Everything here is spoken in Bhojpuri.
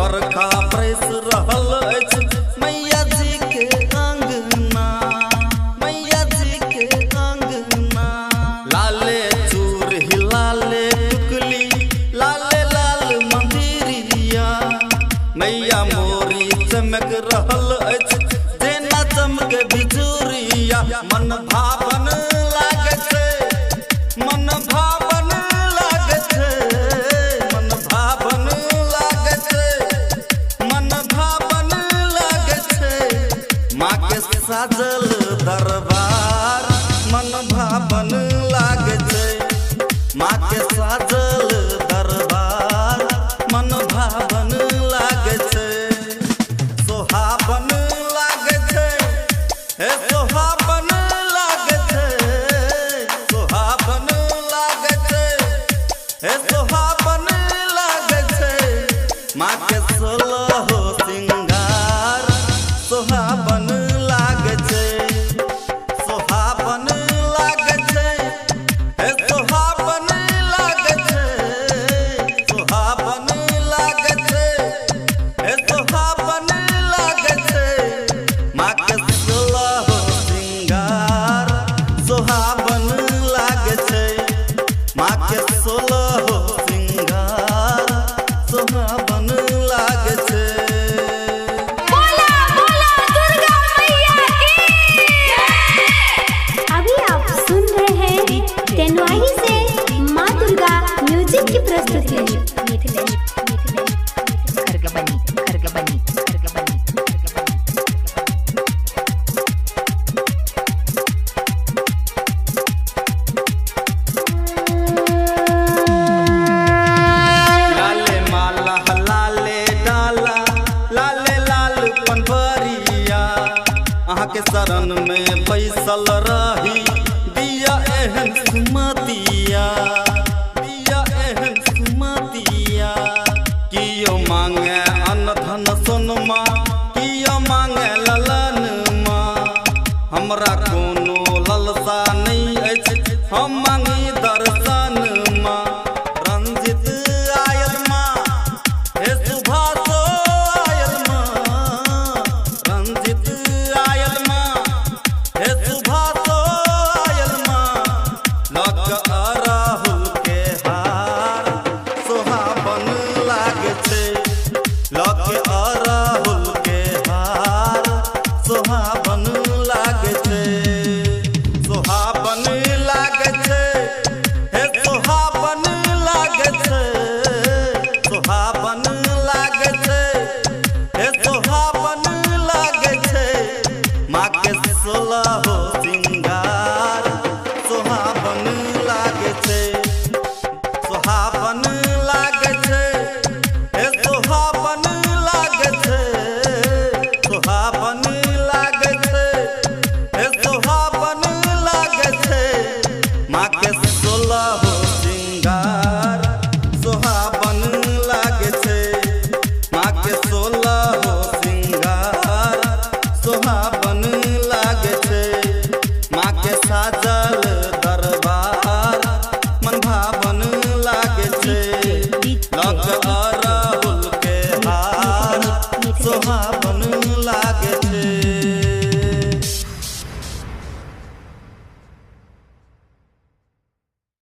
बरखा बरस रहल अछि मैया जी के अंगना, मैया जी के अंगना। लाले चूड़ी लाले टुकली लाले लाल मंदिरिया, मैया मोरी चमक रहल अछि जेना चमक बिजुरिया। मन भावन लागे छै, मन भावन लागे छै, मन भावन लागे छै, मन भावन लागे छै। माँ के साजल दरबार मन भावन लागे छै, माँ के साजल दरबार मन भावन लागे छै। सोहावन लागे छै, हे सोहावन लागे छै, सोहावन लागे छै, हे सोहावन लागे छै। माँ के 16 सिंगार सोहावन लागे छै, सोहावन लागे छै, हे सोहावन लागे छै, सोहावन लागे छै, हे सोहावन लागे छै। माँ के 16 सिंगार सोहावन लागे छै, माँ के 16 सिंगार सोहावन लागे छै। बोला बोला दुर्गा मैया की। अभी आप सुन रहे हैं तेनवाही से माँ दुर्गा म्यूजिक की प्रस्तुति। लाले माला लाले डाला लाले लाल पनवरिया, अहाँ के शरण में बैसल रही दिया एहन सुमतिया, दिया एहन सुमतिया। कियो मांगे अन्न धन सोनमा, कियो मांगे ललन माँ। हमरा कोनो ललसा नहीं अछि, हम मांगी दर्शन माँ। रंजित आयल माँ, हे सुभाषो आयल माँ, रंजित आयल माँ, हे सुभाषो आयल माँ। लक अराहुल के हार सोहावन लागे छै, लक अराहुल के हार सोहावन लागे छै, सोहावन लागे छै, हे सोहावन लागे छै, सोहावन लागे छै, हे सोहावन लागे छै। माँ के 16 सिंगार सोहावन लागे छै, सोहावन लागे छै, हे सोहावन लागे छै, सोहावन लागे छै, हे सोहावन लागे छै। माँ के 16